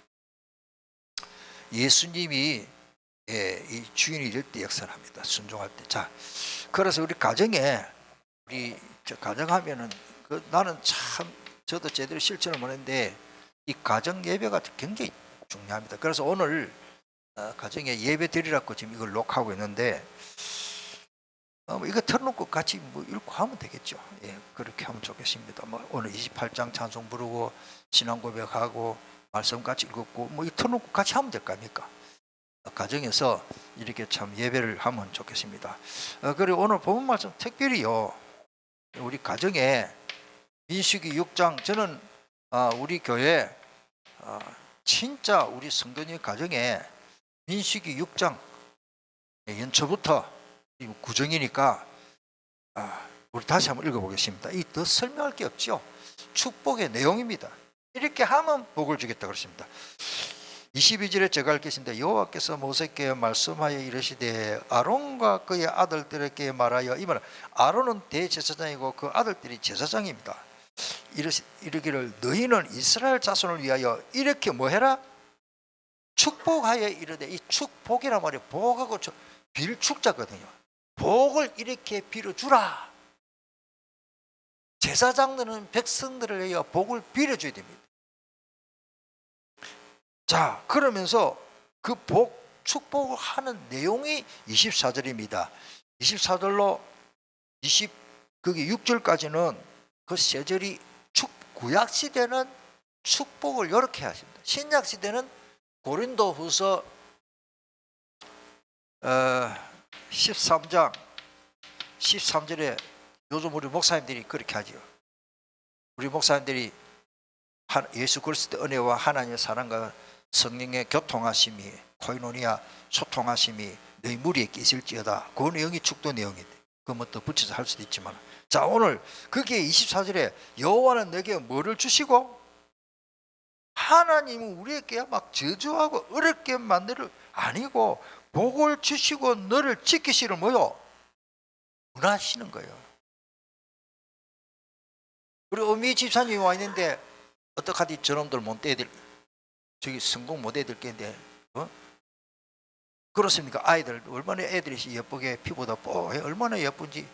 예수님이 이 주인이 될 때 역사를 합니다. 순종할 때. 자, 그래서 우리 가정에 우리 가정하면은 나는 참 저도 제대로 실천을 못했는데 이 가정 예배가 굉장히 중요합니다. 그래서 오늘 가정에 예배 드리라고 지금 이걸 녹화하고 있는데 이거 틀어놓고 같이 뭐 읽고 하면 되겠죠. 예, 그렇게 하면 좋겠습니다. 뭐 오늘 28장 찬송 부르고 신앙 고백하고 말씀 같이 읽었고 뭐 이 틀어놓고 같이 하면 될 거 아닙니까? 가정에서 이렇게 참 예배를 하면 좋겠습니다. 그리고 오늘 본문 말씀 특별히요, 우리 가정에 민수기 6장, 저는 우리 교회 진짜 우리 성도님 가정에 민수기 6장 연초부터 구정이니까 우리 다시 한번 읽어보겠습니다. 이 더 설명할 게 없죠. 축복의 내용입니다. 이렇게 하면 복을 주겠다 그랬습니다. 22절에 제가 읽겠습니다. 여호와께서 모세께 말씀하여 이르시되 아론과 그의 아들들에게 말하여, 이 말은 아론은 대제사장이고 그 아들들이 제사장입니다. 이르기를 너희는 이스라엘 자손을 위하여 이렇게 뭐 해라? 축복하여 이르되, 이 축복이란 말이 복하고 빌축자거든요. 복을 이렇게 빌어주라. 제사장들은 백성들을 위하여 복을 빌어줘야 됩니다. 자, 그러면서 그 축복을 하는 내용이 24절입니다. 24절로 거기 6절까지는 그 세 절이 구약 시대는 축복을 이렇게 하십니다. 신약 시대는 고린도후서 13장 13절에 요즘 우리 목사님들이 그렇게 하죠. 우리 목사님들이 예수 그리스도의 은혜와 하나님의 사랑과 성령의 교통하심이, 코이노니아 소통하심이 너희 무리에 끼실지어다. 그 내용이 축도 내용인데 그거 뭐 더 붙여서 할 수도 있지만, 자, 오늘 그게 24절에 여호와는 내게 뭐를 주시고, 하나님은 우리에게 막 저주하고 어렵게 만들을 아니고 복을 주시고 너를 지키시를 뭐요? 원하시는 거예요. 우리 어미 집사님이 와 있는데 어떡하디 저놈들 못 애들 저기 성공 못 애들 겠는데 그렇습니까? 아이들 얼마나 애들이 예쁘게 피부도 뽀해 얼마나 예쁜지.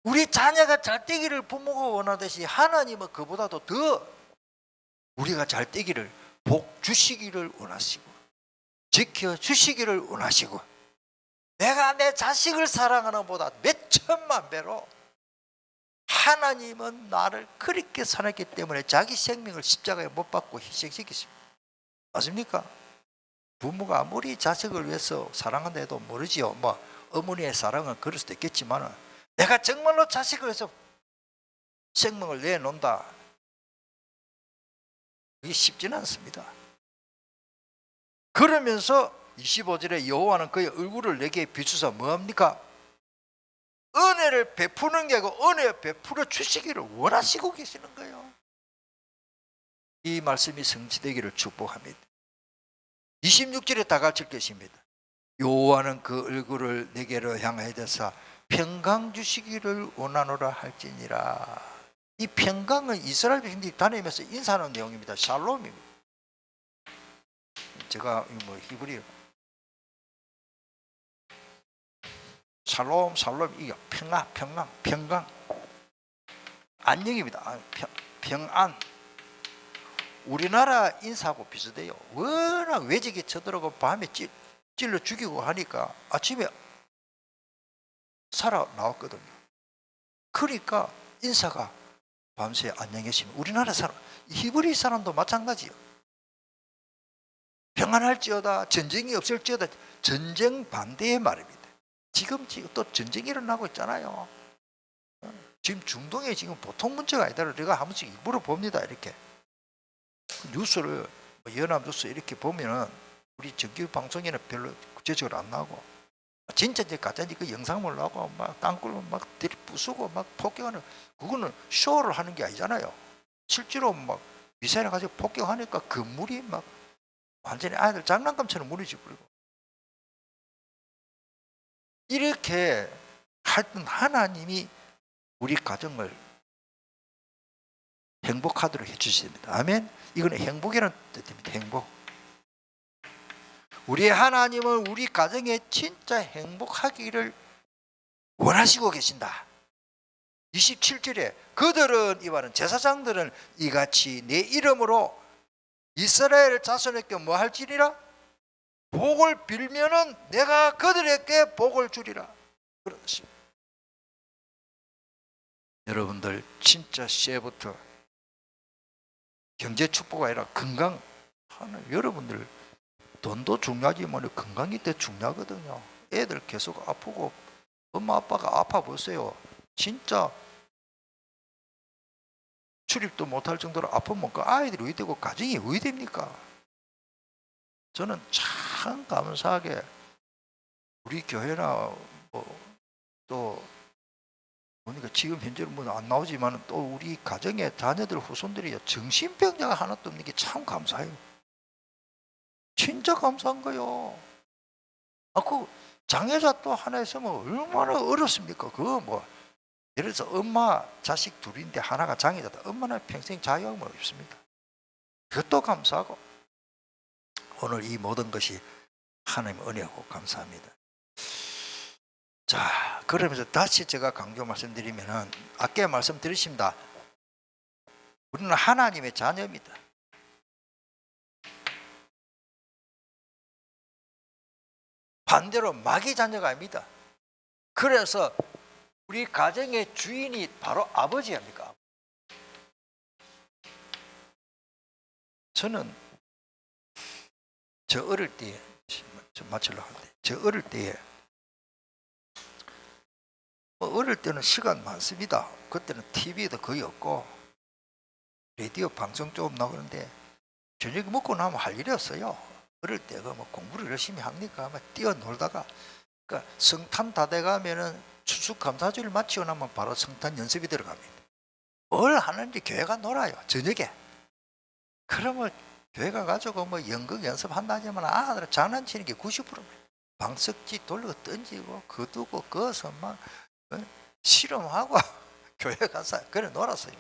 우리 자녀가 잘 되기를 부모가 원하듯이 하나님은 그보다도 더 우리가 잘 되기를, 복 주시기를 원하시고 지켜주시기를 원하시고, 내가 내 자식을 사랑하는 보다 몇 천만 배로 하나님은 나를 그렇게 사랑했기 때문에 자기 생명을 십자가에 못 박고 희생시켰습니다. 맞습니까? 부모가 아무리 자식을 위해서 사랑한다 해도 모르지요. 뭐 어머니의 사랑은 그럴 수도 있겠지만 내가 정말로 자식을 위해서 생명을 내놓는다, 그게 쉽지는 않습니다. 그러면서 25절에 여호와는 그의 얼굴을 내게 비추사 뭐합니까? 은혜를 베푸는 게 아니고 은혜 베풀어 주시기를 원하시고 계시는 거예요. 이 말씀이 성취되기를 축복합니다. 26절에 다 같이 읽겠습니다. 여호와는 그 얼굴을 내게로 향하여 대사 평강 주시기를 원하노라 할지니라. 이 평강은 이스라엘 백성들이 다니면서 인사하는 내용입니다. 샬롬입니다. 제가 뭐 히브리 살롬 이게 평강 안녕입니다. 평안. 우리나라 인사하고 비슷해요. 워낙 외적이 쳐들어가고 밤에 찔러 죽이고 하니까 아침에 살아 나왔거든요. 그러니까 인사가 밤새 안녕했으면 우리나라 사람, 히브리 사람도 마찬가지예요. 평안할지어다, 전쟁이 없을지어다. 전쟁 반대의 말입니다. 지금 또 전쟁이 일어나고 있잖아요. 지금 중동에 지금 보통 문제가 아니다. 우리가 한 번씩 일부러 봅니다. 이렇게 뉴스를 연합뉴스 이렇게 보면은 우리 정규 방송에는 별로 구체적으로 안 나오고 진짜 이제 가짜인지 그 영상을 나오고 막 땅굴로 막 부수고 막 폭격하는, 그거는 쇼를 하는 게 아니잖아요. 실제로 막 미사일 가지고 폭격하니까 건물이 막 완전히 아이들 장난감처럼 무너져 버리고, 이렇게 하여튼 하나님이 우리 가정을 행복하도록 해주십니다. 아멘. 이거는 행복이라는 뜻입니다. 행복. 우리 하나님은 우리 가정에 진짜 행복하기를 원하시고 계신다. 27절에 그들은, 이 말은 제사장들은 이같이 내 이름으로 이스라엘 자손에게 뭐 할지니라? 복을 빌면은 내가 그들에게 복을 주리라. 그렇습니다. 여러분들 진짜 새부터 경제 축복이 아니라 건강, 여러분들 돈도 중요하지만 건강이 더 중요하거든요. 애들 계속 아프고 엄마 아빠가 아파 보세요. 진짜 출입도 못할 정도로 아프면 그 아이들이 왜 되고 가정이 왜 됩니까? 저는 참 감사하게 우리 교회나 또 보니까 지금 현재는 뭐 안 나오지만 또 우리 가정의 자녀들 후손들이 정신병자가 하나도 없는 게 참 감사해요. 진짜 감사한 거요. 그 장애자 또 하나 있으면 얼마나 어렵습니까? 그거 뭐 예를 들어서 엄마 자식 둘인데 하나가 장애자다. 엄마는 평생 자유하면 없습니다. 그것도 감사하고, 오늘 이 모든 것이 하나님의 은혜고 감사합니다. 자, 그러면서 다시 제가 강조 말씀드리면은, 아까 말씀드렸습니다. 우리는 하나님의 자녀입니다. 반대로 마귀 자녀가 아닙니다. 그래서 우리 가정의 주인이 바로 아버지 아닙니까? 저는 저 어릴 때, 마치려고 하는데, 저 어릴 때에 어릴 때는 시간 많습니다. 그때는 TV도 거의 없고 라디오 방송 조금 나오는데 저녁 먹고 나면 할 일이 없어요. 어릴 때 뭐 공부를 열심히 합니까? 막 뛰어놀다가, 그러니까 성탄 다 돼가면은 추수감사주를 마치고 나면 바로 성탄 연습이 들어갑니다. 뭘 하는지 교회가 놀아요. 저녁에. 그러면 교회가 가지고 뭐 연극 연습한다지만 아들은 장난치는 게 90%입니다. 방석지 돌리고 던지고 거두고 거서 막 실험하고 교회 가서 그래 놀았어요.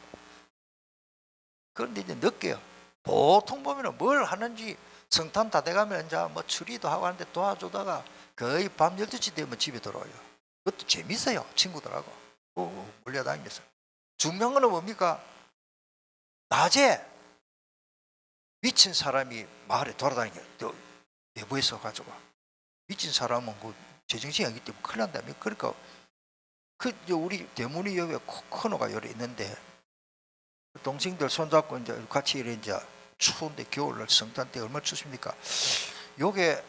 그런데 이제 늦게요. 보통 보면 뭘 하는지 성탄 다 돼가면 이제 뭐 추리도 하고 하는데 도와주다가 거의 밤 12시 되면 집에 들어와요. 그것도 재밌어요. 친구들하고 몰려다니면서. 중요한 건 뭡니까? 낮에 미친 사람이 마을에 돌아다니게 내부에서 가지고, 미친 사람은 그 제정신이 아니기 때문에 큰일 난다며. 그러니까 우리 대문이 옆에 코너가 여러 있는데 동생들 손잡고 이제 같이 이제 추운데 겨울날 성탄 때 얼마나 춥습니까? 요게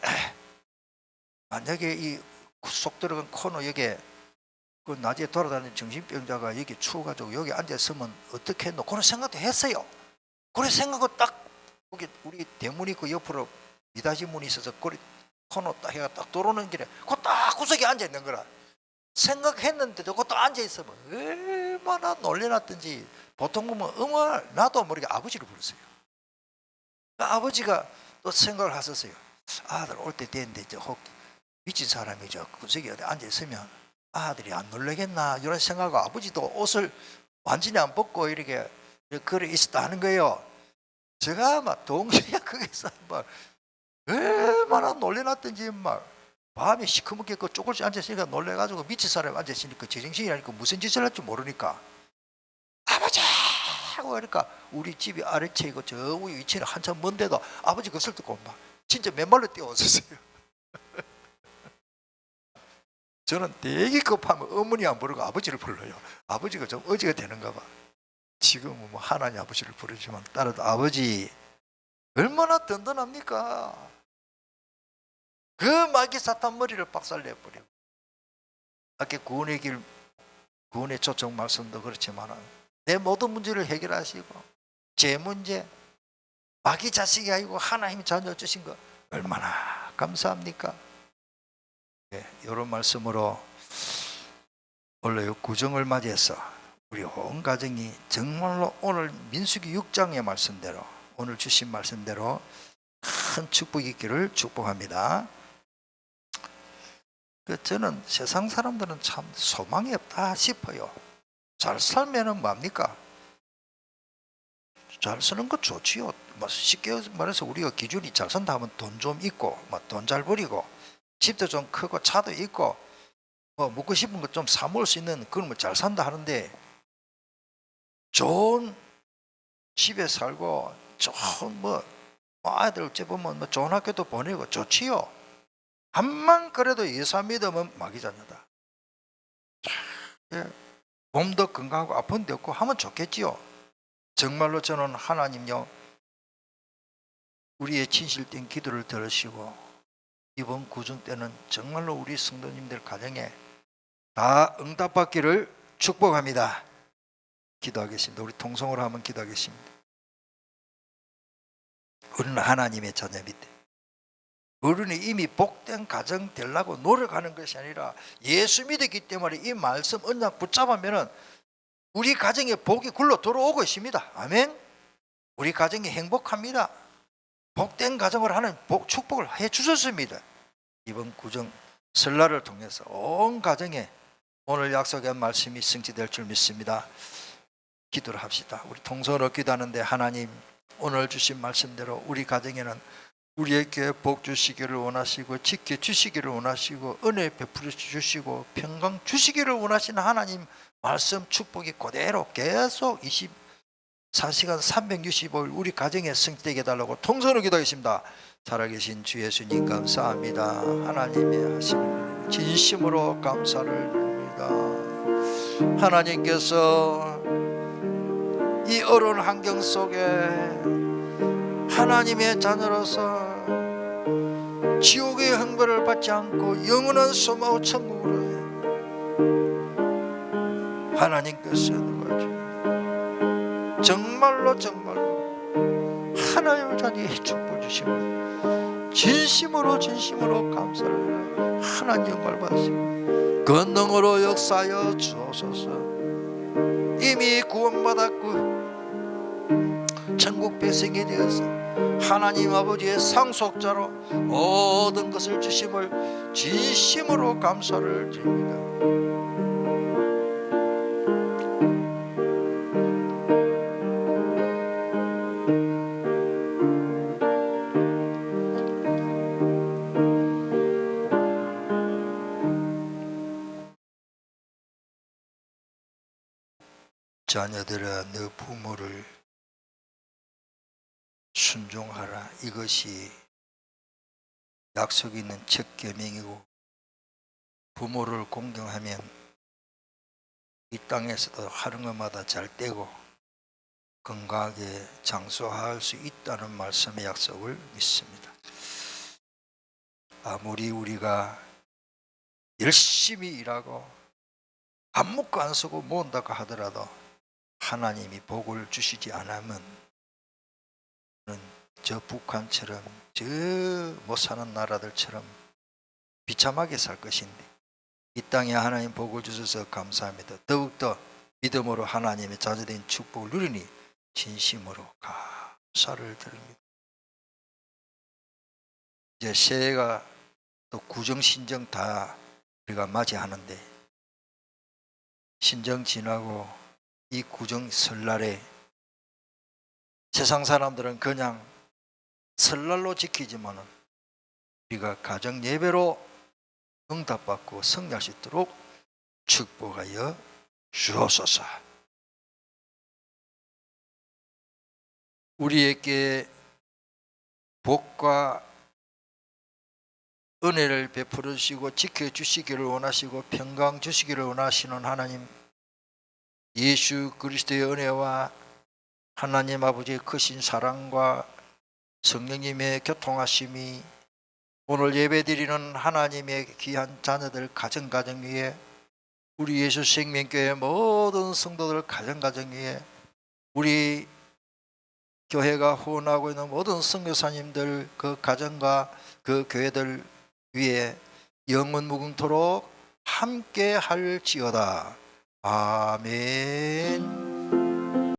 만약에 이 속 들어간 코너 여기에 그 낮에 돌아다니는 정신병자가 여기 추워가지고 여기 앉아 있으면 어떻게 했노? 그런 생각도 했어요. 그런 생각을 딱 거기 우리 대문이 그 옆으로 미닫이 문이 있어서 거기 코너 딱 해가 딱 들어오는 길에 그 딱 구석에 앉아 있는 거라. 생각했는데도 그것도 앉아 있으면 얼마나 놀래놨던지. 보통 보면 음을 나도 모르게 아버지를 불렀어요. 아버지가 또 생각을 하셨어요. 아들 올 때 됐는데 혹 미친 사람이 저 구석에 어디 앉아 있으면 아들이 안 놀래겠나 이런 생각하고 아버지도 옷을 완전히 안 벗고 이렇게 그래 있었다 하는 거예요. 제가 막 동시에 거기서 막 얼마나 놀래놨던지 막 밤에 시커멓게 그 쪼글씩 앉아있으니까 놀래가지고 미친 사람이 앉아있으니까 제정신이 아니고 무슨 짓을 할지 모르니까 아버지 하고 그러니까 우리 집이 아래채이고 저 위치는 한참 먼데도 아버지 그것을 듣고 막 진짜 맨발로 뛰어왔었어요. 저는 되게 급하면 어머니 안 부르고 아버지를 불러요. 아버지가 좀 어지가 되는가 봐. 지금은 뭐 하나님 아버지를 부르지만 따라도 아버지 얼마나 든든합니까? 그 마귀 사탄 머리를 박살내버리고 아까 구원의 초청 말씀도 그렇지만 내 모든 문제를 해결하시고 제 문제 마귀 자식이 아니고 하나님 자녀 주신 거 얼마나 감사합니까? 네, 이런 말씀으로 원래 구정을 맞이해서 우리 온 가정이 정말로 오늘 민수기 6장의 말씀대로 오늘 주신 말씀대로 큰 축복이 있기를 축복합니다. 저는 세상 사람들은 참 소망이 없다 싶어요. 잘 살면은 뭡니까? 잘 사는 거 좋지요. 뭐 쉽게 말해서 우리가 기준이 잘 산다 하면 돈 좀 있고 돈 잘 벌이고 집도 좀 크고 차도 있고 뭐 먹고 싶은 거 좀 사 먹을 수 있는 그런 거 잘 산다 하는데 좋은 집에 살고 좋은 아이들 어째 보면 좋은 학교도 보내고 좋지요. 암만 그래도 예수 믿으면 마귀 자녀다. 몸도 건강하고 아픈 데 없고 하면 좋겠지요. 정말로 저는 하나님요 우리의 진실된 기도를 들으시고 이번 구정 때는 정말로 우리 성도님들 가정에 다 응답받기를 축복합니다. 기도하겠습니다. 우리 통성으로 한번 기도하겠습니다. 우리는 하나님의 자녀입니다. 우리는 이미 복된 가정 되려고 노력하는 것이 아니라 예수 믿었기 때문에 이 말씀 언약 붙잡으면 우리 가정에 복이 굴러 들어오고 있습니다. 아멘. 우리 가정이 행복합니다. 복된 가정을 하는 축복을 해 주셨습니다. 이번 구정 설날을 통해서 온 가정에 오늘 약속한 말씀이 성취될 줄 믿습니다. 기도를 합시다. 우리 통성으로 기도하는데 하나님 오늘 주신 말씀대로 우리 가정에는 우리에게 복 주시기를 원하시고 지켜주시기를 원하시고 은혜 베풀어 주시고 평강 주시기를 원하시는 하나님 말씀 축복이 그대로 계속 24시간 365일 우리 가정에 성취되게 해달라고 통성으로 기도하겠습니다. 살아계신 주 예수님 감사합니다. 하나님의 하시는 일 진심으로 감사를 드립니다. 하나님께서 이 어려운 환경 속에 하나님의 자녀로서 지옥의 형벌을 받지 않고 영원한 소망의 천국으로 하나님께서 정말로 하나님의 자녀에게 축복 주시고 진심으로 감사를 해요. 하나님 영광을 받으시고 권능으로 역사하여 주옵소서. 이미 구원받았고 천국 백성이 되어서 하나님 아버지의 상속자로 모든 것을 주심을 진심으로 감사를 드립니다. 자녀들아 너 부모를 순종하라. 이것이 약속이 있는 첫 계명이고 부모를 공경하면 이 땅에서도 하는 것마다 잘 되고 건강하게 장수할 수 있다는 말씀의 약속을 믿습니다. 아무리 우리가 열심히 일하고 안 먹고 안 쓰고 모은다고 하더라도 하나님이 복을 주시지 않으면 저 북한처럼 저 못 사는 나라들처럼 비참하게 살 것인데 이 땅에 하나님 복을 주셔서 감사합니다. 더욱더 믿음으로 하나님의 자녀된 축복을 누리니 진심으로 감사를 드립니다. 이제 새해가 또 구정 신정 다 우리가 맞이하는데 신정 지나고 이 구정 설날에 세상 사람들은 그냥 설날로 지키지만은 우리가 가정 예배로 응답받고 승리할 수 있도록 축복하여 주옵소서. 우리에게 복과 은혜를 베풀어 주시고 지켜주시기를 원하시고 평강 주시기를 원하시는 하나님, 예수 그리스도의 은혜와 하나님 아버지의 크신 사랑과 성령님의 교통하심이 오늘 예배드리는 하나님의 귀한 자녀들 가정 위에, 우리 예수 생명교회 모든 성도들 가정 위에, 우리 교회가 후원하고 있는 모든 선교사님들 그 가정과 그 교회들 위에 영원 무궁토록 함께 할지어다. 아멘.